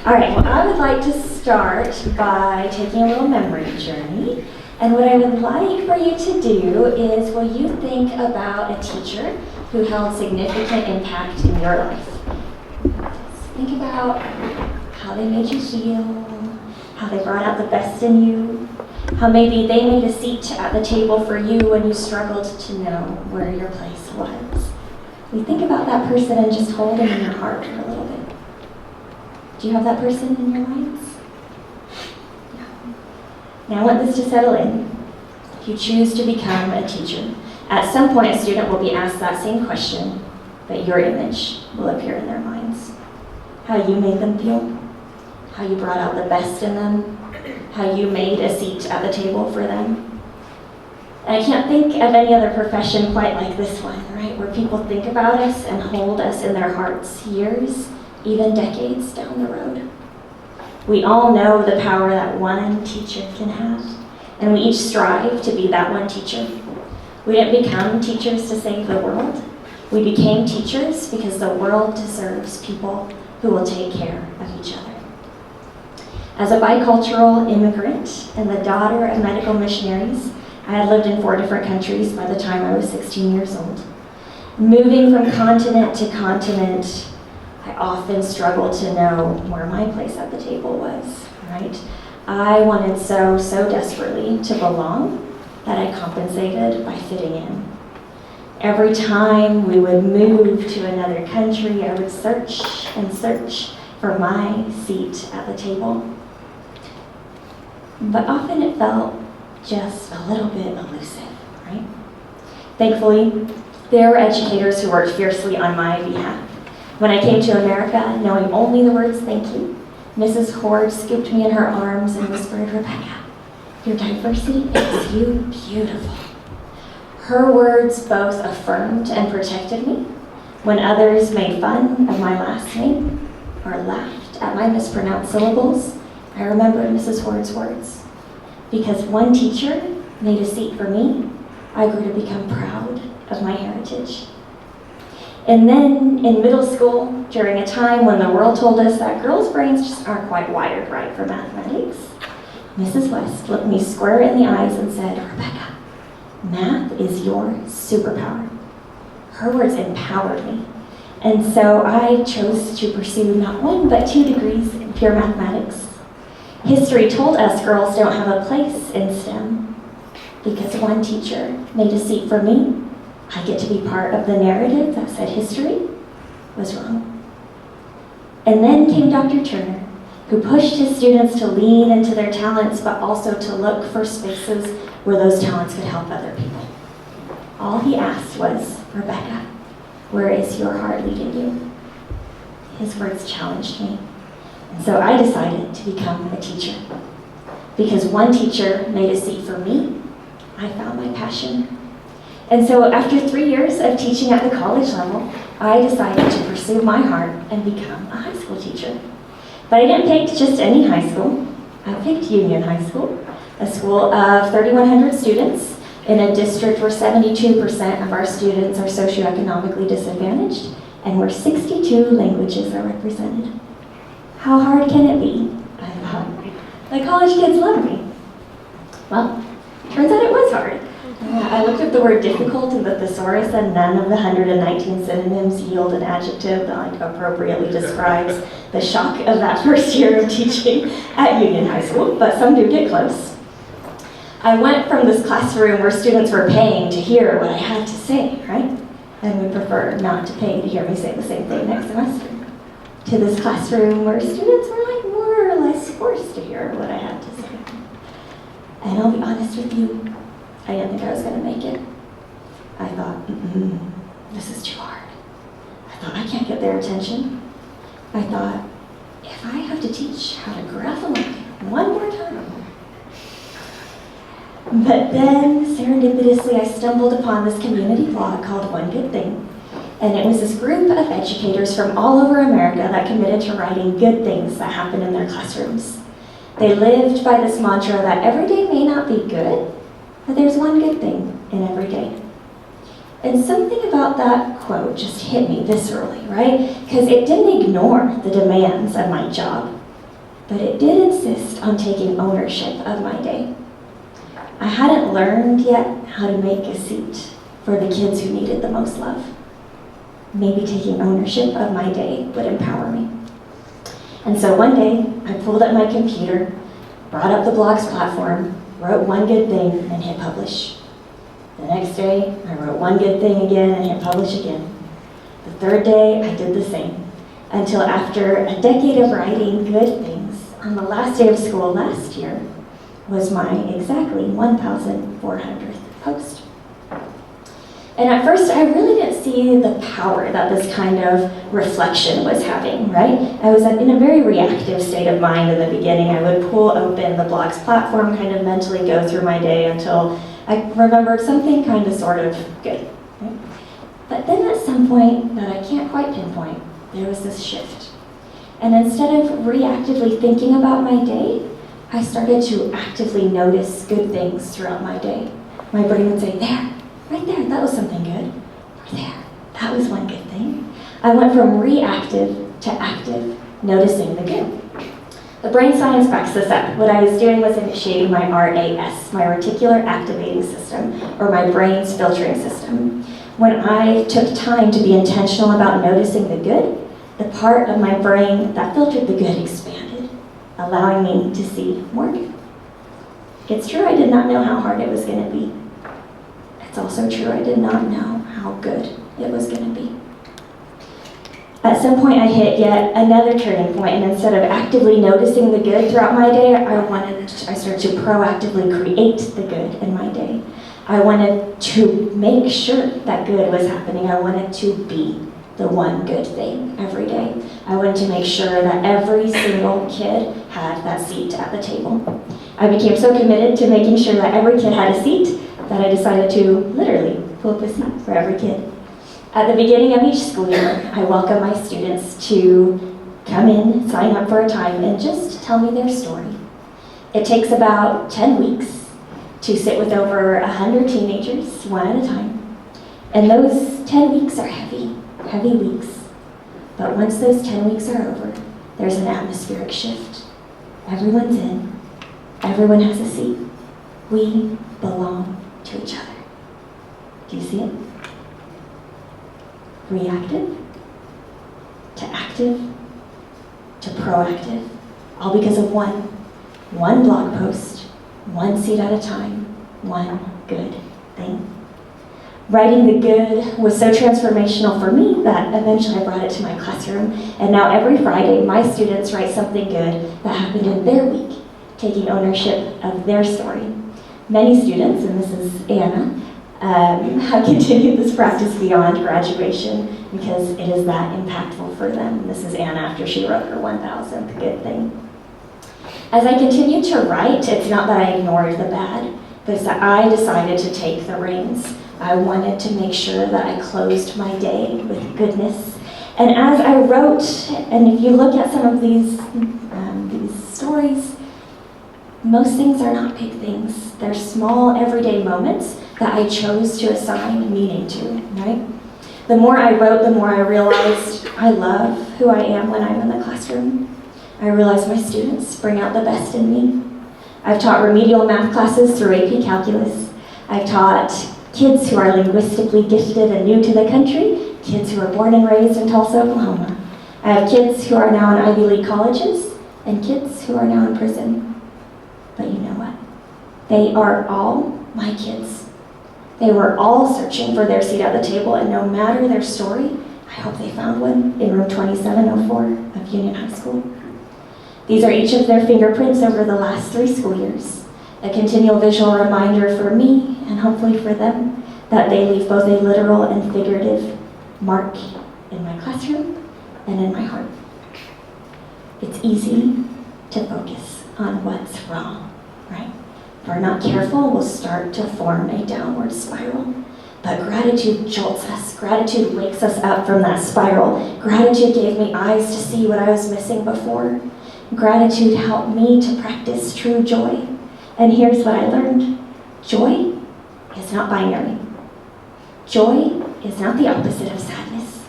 All right, well, I would like to start by taking a little memory journey. And what I would like for you to do is, will you think about a teacher who held significant impact in your life? Think about how they made you feel, how they brought out the best in you, how maybe they made a seat at the table for you when you struggled to know where your place was. We think about that person and just hold them in your heart for a little bit. Do you have that person in your minds? Yeah. Now I want this to settle in. If you choose to become a teacher, at some point a student will be asked that same question, but your image will appear in their minds. How you made them feel, how you brought out the best in them, how you made a seat at the table for them. And I can't think of any other profession quite like this one, right? Where people think about us and hold us in their hearts years, even decades down the road. We all know the power that one teacher can have, and we each strive to be that one teacher. We didn't become teachers to save the world. We became teachers because the world deserves people who will take care of each other. As a bicultural immigrant and the daughter of medical missionaries, I had lived in 4 different countries by the time I was 16 years old. Moving from continent to continent, I often struggled to know where my place at the table was, right? I wanted so desperately to belong that I compensated by fitting in. Every time we would move to another country, I would search and search for my seat at the table. But often it felt just a little bit elusive, right? Thankfully, there were educators who worked fiercely on my behalf. When I came to America, knowing only the words thank you, Mrs. Horde scooped me in her arms and whispered, "Rebecka, your diversity makes you beautiful." Her words both affirmed and protected me when others made fun of my last name or laughed at my mispronounced syllables. I remembered Mrs. Horde's words. Because one teacher made a seat for me, I grew to become proud of my heritage. And then in middle school, during a time when the world told us that girls' brains just aren't quite wired right for mathematics, Mrs. West looked me square in the eyes and said, "Rebecka, math is your superpower." Her words empowered me. And so I chose to pursue not 1, but 2 degrees in pure mathematics. History told us girls don't have a place in STEM. Because one teacher made a seat for me, I get to be part of the narrative that said history was wrong. And then came Dr. Turner, who pushed his students to lean into their talents, but also to look for spaces where those talents could help other people. All he asked was, "Rebecka, where is your heart leading you?" His words challenged me. And so I decided to become a teacher. Because one teacher made a seat for me, I found my passion. And so after 3 years of teaching at the college level, I decided to pursue my heart and become a high school teacher. But I didn't pick just any high school. I picked Union High School, a school of 3,100 students in a district where 72% of our students are socioeconomically disadvantaged and where 62 languages are represented. How hard can it be? I thought. The college kids love me. Well, turns out it was hard. I looked up the word difficult in the thesaurus, and none of the 119 synonyms yield an adjective that appropriately describes the shock of that first year of teaching at Union High School, but some do get close. I went from this classroom where students were paying to hear what I had to say, right? And would prefer not to pay to hear me say the same thing next semester, to this classroom where students were like more or less forced to hear what I had to say. And I'll be honest with you, I didn't think I was going to make it. I thought, this is too hard. I thought, I can't get their attention. I thought, if I have to teach how to graph a line one more time. But then, serendipitously, I stumbled upon this community blog called One Good Thing. And it was this group of educators from all over America that committed to writing good things that happen in their classrooms. They lived by this mantra that every day may not be good, but there's one good thing in every day. And something about that quote just hit me viscerally, right? Because it didn't ignore the demands of my job. but it did insist on taking ownership of my day. I hadn't learned yet how to make a seat for the kids who needed the most love. Maybe taking ownership of my day would empower me. And so one day, I pulled up my computer, brought up the blogs platform, wrote one good thing, and hit publish. The next day, I wrote one good thing again and hit publish again. The third day, I did the same, until after a decade of writing good things, on the last day of school last year, was my exactly 1,400th post. And at first, I really didn't see the power that this kind of reflection was having, right? I was in a very reactive state of mind in the beginning. I would pull open the blogs platform, kind of mentally go through my day until I remembered something kind of sort of good, right? But then at some point that I can't quite pinpoint, there was this shift. And instead of reactively thinking about my day, I started to actively notice good things throughout my day. My brain would say, there, right there, that was something good. Or there, that was one good thing. I went from reactive to active, noticing the good. The brain science backs this up. What I was doing was initiating my RAS, my reticular activating system, or my brain's filtering system. When I took time to be intentional about noticing the good, the part of my brain that filtered the good expanded, allowing me to see more good. It's true I did not know how hard it was going to be. It's also true I did not know how good it was going to be. At some point I hit yet another turning point, and instead of actively noticing the good throughout my day, I started to proactively create the good in my day. I wanted to make sure that good was happening. I wanted to be the one good thing every day. I wanted to make sure that every single kid had that seat at the table. I became so committed to making sure that every kid had a seat that I decided to literally pull up a seat for every kid. At the beginning of each school year, I welcome my students to come in, sign up for a time, and just tell me their story. It takes about 10 weeks to sit with over 100 teenagers, one at a time. And those 10 weeks are heavy weeks. But once those 10 weeks are over, there's an atmospheric shift. Everyone's in. Everyone has a seat. We belong to each other. Do you see it? Reactive to active to proactive, all because of one blog post, one seat at a time, one good thing. Writing the good was so transformational for me that eventually I brought it to my classroom, and now every Friday my students write something good that happened in their week, taking ownership of their story. Many students, and this is Anna, have continued this practice beyond graduation because it is that impactful for them. This is Anna after she wrote her 1,000th good thing. As I continued to write, it's not that I ignored the bad, but it's that I decided to take the reins. I wanted to make sure that I closed my day with goodness. And as I wrote, and if you look at some of these stories, most things are not big things. They're small, everyday moments that I chose to assign meaning to, right? The more I wrote, the more I realized I love who I am when I'm in the classroom. I realize my students bring out the best in me. I've taught remedial math classes through AP Calculus. I've taught kids who are linguistically gifted and new to the country, kids who are born and raised in Tulsa, Oklahoma. I have kids who are now in Ivy League colleges and kids who are now in prison. But you know what? They are all my kids. They were all searching for their seat at the table, and no matter their story, I hope they found one in room 2704 of Union High School. These are each of their fingerprints over the last 3 school years, a continual visual reminder for me, and hopefully for them, that they leave both a literal and figurative mark in my classroom and in my heart. It's easy to focus on what's wrong, right? If we're not careful, we'll start to form a downward spiral. But gratitude jolts us. Gratitude wakes us up from that spiral. Gratitude gave me eyes to see what I was missing before. Gratitude helped me to practice true joy. And here's what I learned. Joy is not binary. Joy is not the opposite of sadness.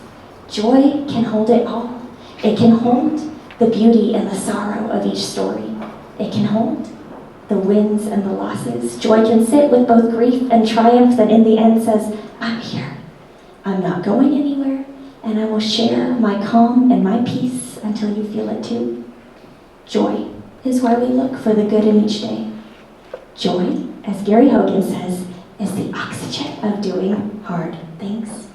Joy can hold it all. It can hold the beauty and the sorrow of each story. It can hold the wins and the losses. Joy can sit with both grief and triumph that in the end says, I'm here. I'm not going anywhere, and I will share my calm and my peace until you feel it too. Joy is why we look for the good in each day. Joy, as Gary Hogan says, is the oxygen of doing hard things.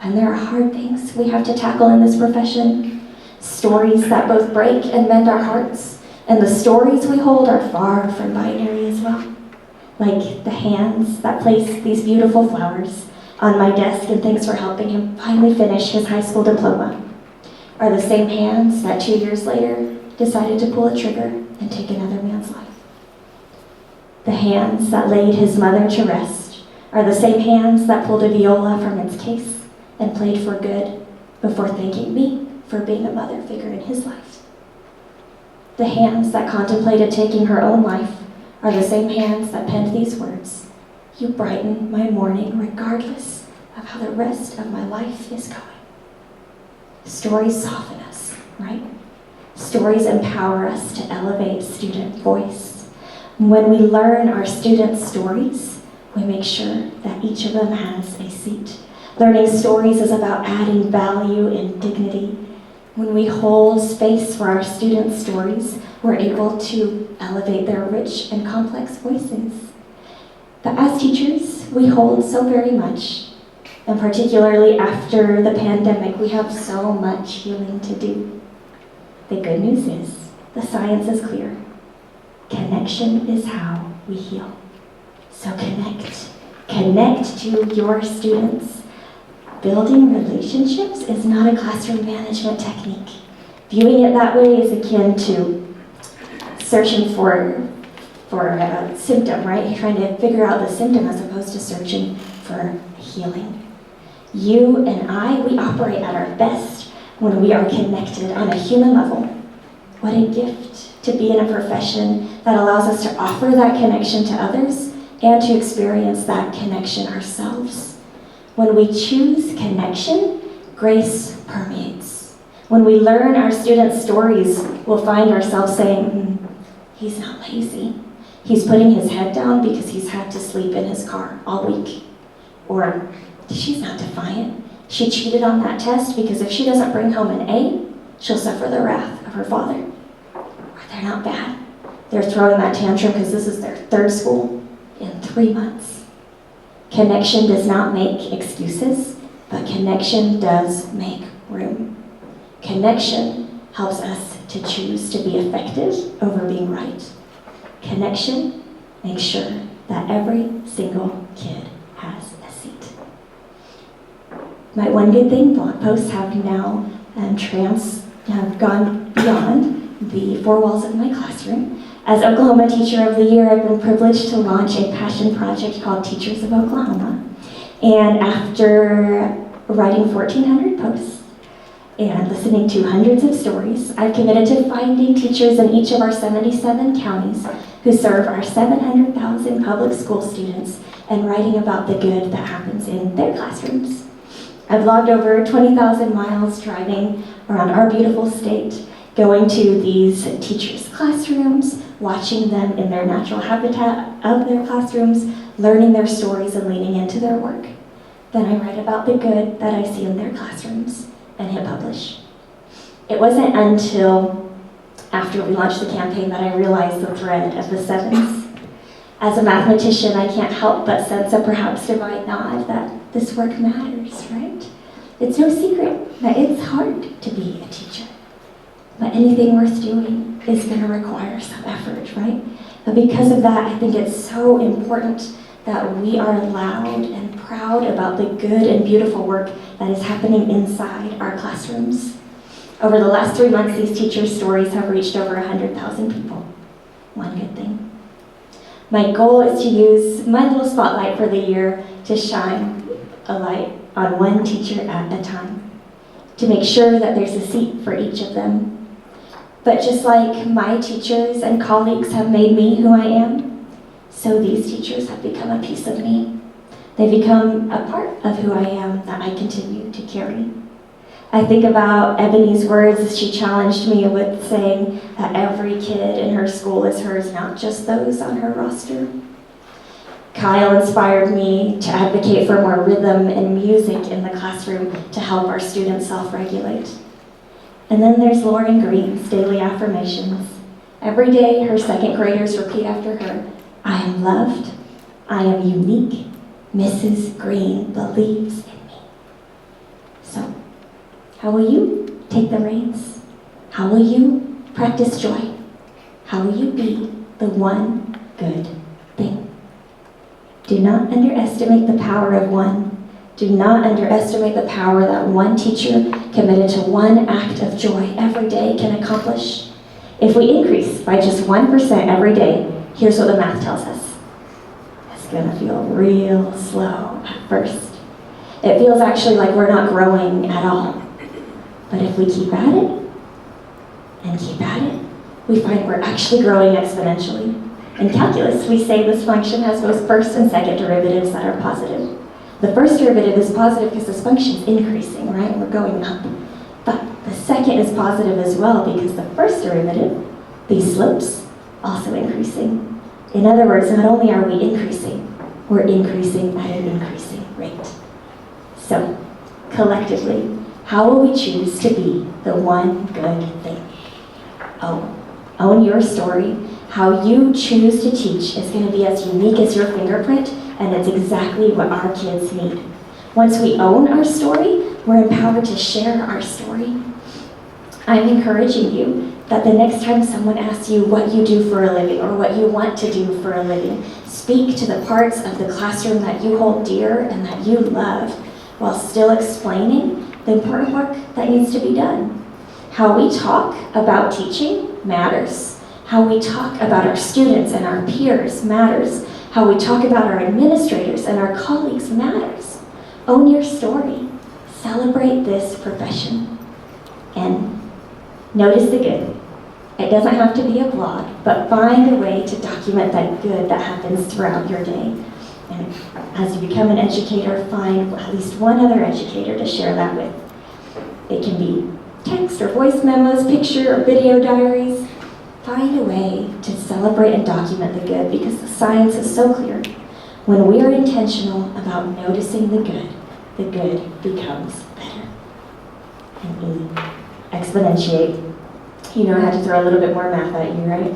And there are hard things we have to tackle in this profession. Stories that both break and mend our hearts. And the stories we hold are far from binary as well. Like the hands that place these beautiful flowers on my desk, and thanks for helping him finally finish his high school diploma, are the same hands that 2 years later decided to pull a trigger and take another man's life. The hands that laid his mother to rest are the same hands that pulled a viola from its case and played for good before thanking me for being a mother figure in his life. The hands that contemplated taking her own life are the same hands that penned these words, "You brighten my morning regardless of how the rest of my life is going." Stories soften us, right? Stories empower us to elevate student voice. When we learn our students' stories, we make sure that each of them has a seat. Learning stories is about adding value and dignity. When we hold space for our students' stories, we're able to elevate their rich and complex voices. But as teachers, we hold so very much. And particularly after the pandemic, we have so much healing to do. The good news is, the science is clear. Connection is how we heal. So connect. Connect to your students. Building relationships is not a classroom management technique. Viewing it that way is akin to searching for a symptom, right? You're trying to figure out the symptom as opposed to searching for healing. You and I, we operate at our best when we are connected on a human level. What a gift to be in a profession that allows us to offer that connection to others and to experience that connection ourselves. When we choose connection, grace permeates. When we learn our students' stories, we'll find ourselves saying, he's not lazy. He's putting his head down because he's had to sleep in his car all week. Or, she's not defiant. She cheated on that test because if she doesn't bring home an A, she'll suffer the wrath of her father. Or they're not bad. They're throwing that tantrum because this is their third school in 3 months. Connection does not make excuses, but connection does make room. Connection helps us to choose to be effective over being right. Connection makes sure that every single kid has a seat. My one good thing blog posts have now have gone beyond the four walls of my classroom. As Oklahoma Teacher of the Year, I've been privileged to launch a passion project called Teachers of Oklahoma. And after writing 1,400 posts and listening to hundreds of stories, I've committed to finding teachers in each of our 77 counties who serve our 700,000 public school students and writing about the good that happens in their classrooms. I've logged over 20,000 miles driving around our beautiful state, going to these teachers' classrooms, watching them in their natural habitat of their classrooms, learning their stories and leaning into their work. Then I write about the good that I see in their classrooms and hit publish. It wasn't until after we launched the campaign that I realized the thread of the sevens. As a mathematician, I can't help but sense a perhaps divine nod that this work matters, right? It's no secret that it's hard to be a teacher. But anything worth doing is going to require some effort, right? But because of that, I think it's so important that we are loud and proud about the good and beautiful work that is happening inside our classrooms. Over the last 3 months, these teachers' stories have reached over 100,000 people. One good thing. My goal is to use my little spotlight for the year to shine a light on one teacher at a time, to make sure that there's a seat for each of them. But just like my teachers and colleagues have made me who I am, so these teachers have become a piece of me. They become a part of who I am that I continue to carry. I think about Ebony's words as she challenged me with saying that every kid in her school is hers, not just those on her roster. Kyle inspired me to advocate for more rhythm and music in the classroom to help our students self-regulate. And then there's Lauren Green's daily affirmations. Every day, her second graders repeat after her, "I am loved, I am unique, Mrs. Green believes in me." So, how will you take the reins? How will you practice joy? How will you be the one good thing? Do not underestimate the power of one. Do not underestimate the power that one teacher committed to one act of joy every day can accomplish. If we increase by just 1% every day, here's what the math tells us. It's gonna feel real slow at first. It feels actually like we're not growing at all. But if we keep at it, and keep at it, we find we're actually growing exponentially. In calculus, we say this function has both first and second derivatives that are positive. The first derivative is positive because this function is increasing, right? We're going up. But the second is positive as well because the first derivative, these slopes, also increasing. In other words, not only are we increasing, we're increasing at an increasing rate. So, collectively, how will we choose to be the one good thing? Own your story. How you choose to teach is going to be as unique as your fingerprint, and it's exactly what our kids need. Once we own our story, we're empowered to share our story. I'm encouraging you that the next time someone asks you what you do for a living or what you want to do for a living, speak to the parts of the classroom that you hold dear and that you love, while still explaining the important work that needs to be done. How we talk about teaching matters. How we talk about our students and our peers matters. How we talk about our administrators and our colleagues matters. Own your story. Celebrate this profession. And notice the good. It doesn't have to be a blog, but find a way to document that good that happens throughout your day. And as you become an educator, find at least one other educator to share that with. It can be text or voice memos, picture or video diaries. Find a way to celebrate and document the good because the science is so clear. When we are intentional about noticing the good becomes better. And we exponentiate. You know I had to throw a little bit more math at you, right?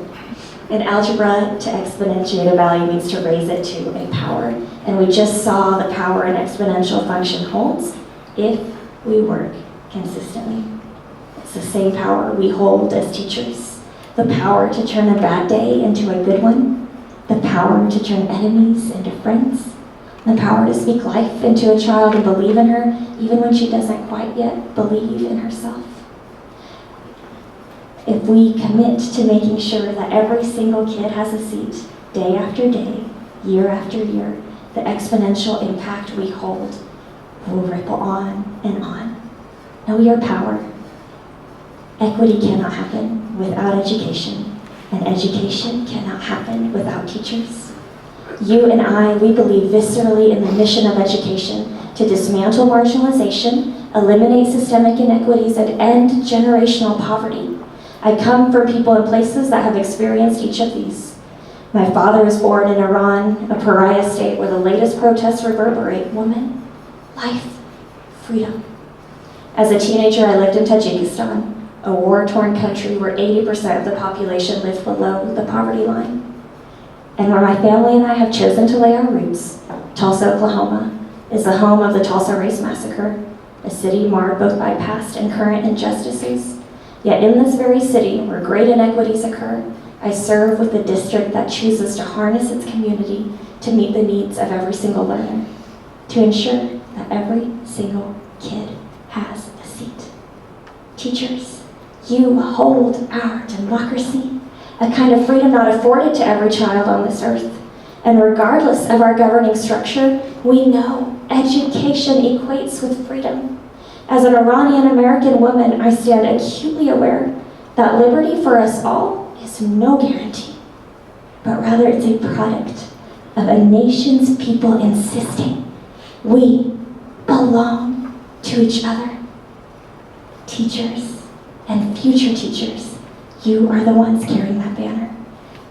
In algebra, to exponentiate a value means to raise it to a power. And we just saw the power an exponential function holds if we work consistently. It's the same power we hold as teachers. The power to turn a bad day into a good one. The power to turn enemies into friends. The power to speak life into a child and believe in her, even when she doesn't quite yet believe in herself. If we commit to making sure that every single kid has a seat, day after day, year after year, the exponential impact we hold will ripple on and on. Know your power. Equity cannot happen without education, and education cannot happen without teachers. You and I, we believe viscerally in the mission of education to dismantle marginalization, eliminate systemic inequities, and end generational poverty. I come from people and places that have experienced each of these. My father was born in Iran, a pariah state where the latest protests reverberate woman, life, freedom. As a teenager, I lived in Tajikistan, a war-torn country where 80% of the population lived below the poverty line. And where my family and I have chosen to lay our roots, Tulsa, Oklahoma, is the home of the Tulsa Race Massacre, a city marred both by past and current injustices. Yet in this very city, where great inequities occur, I serve with a district that chooses to harness its community to meet the needs of every single learner, to ensure that every single kid has a seat. Teachers, you hold our democracy, a kind of freedom not afforded to every child on this earth. And regardless of our governing structure, we know education equates with freedom. As an Iranian-American woman, I stand acutely aware that liberty for us all is no guarantee, but rather it's a product of a nation's people insisting we belong to each other. Teachers and future teachers, you are the ones carrying that banner.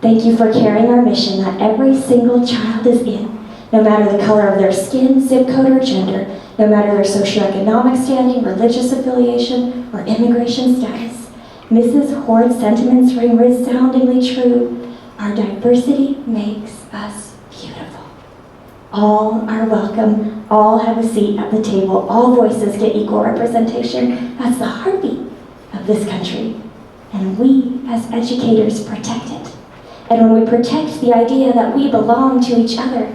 Thank you for carrying our mission that every single child is in, no matter the color of their skin, zip code, or gender, no matter their socioeconomic standing, religious affiliation, or immigration status. Mrs. Hord's sentiments ring resoundingly true. Our diversity makes us beautiful. All are welcome. All have a seat at the table. All voices get equal representation. That's the heartbeat of this country. And we, as educators, protect it. And when we protect the idea that we belong to each other,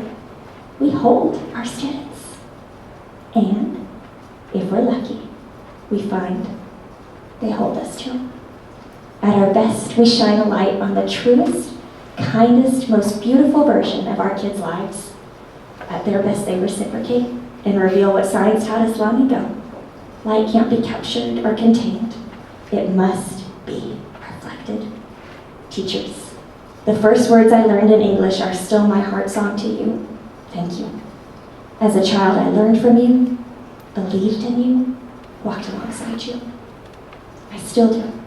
we hold our students. And if we're lucky, we find they hold us too. At our best, we shine a light on the truest, kindest, most beautiful version of our kids' lives. At their best, they reciprocate and reveal what science taught us long ago. Light can't be captured or contained. It must be reflected. Teachers, the first words I learned in English are still my heart song to you. Thank you. As a child, I learned from you, believed in you, walked alongside you. I still do.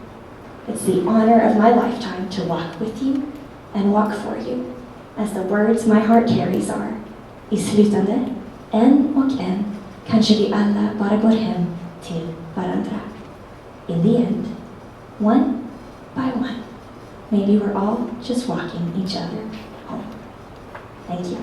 It's the honor of my lifetime to walk with you and walk for you, as the words my heart carries are, I slutande, en och en, kanske vi alla bara går hem till varandra. In the end, one by one, maybe we're all just walking each other home. Thank you.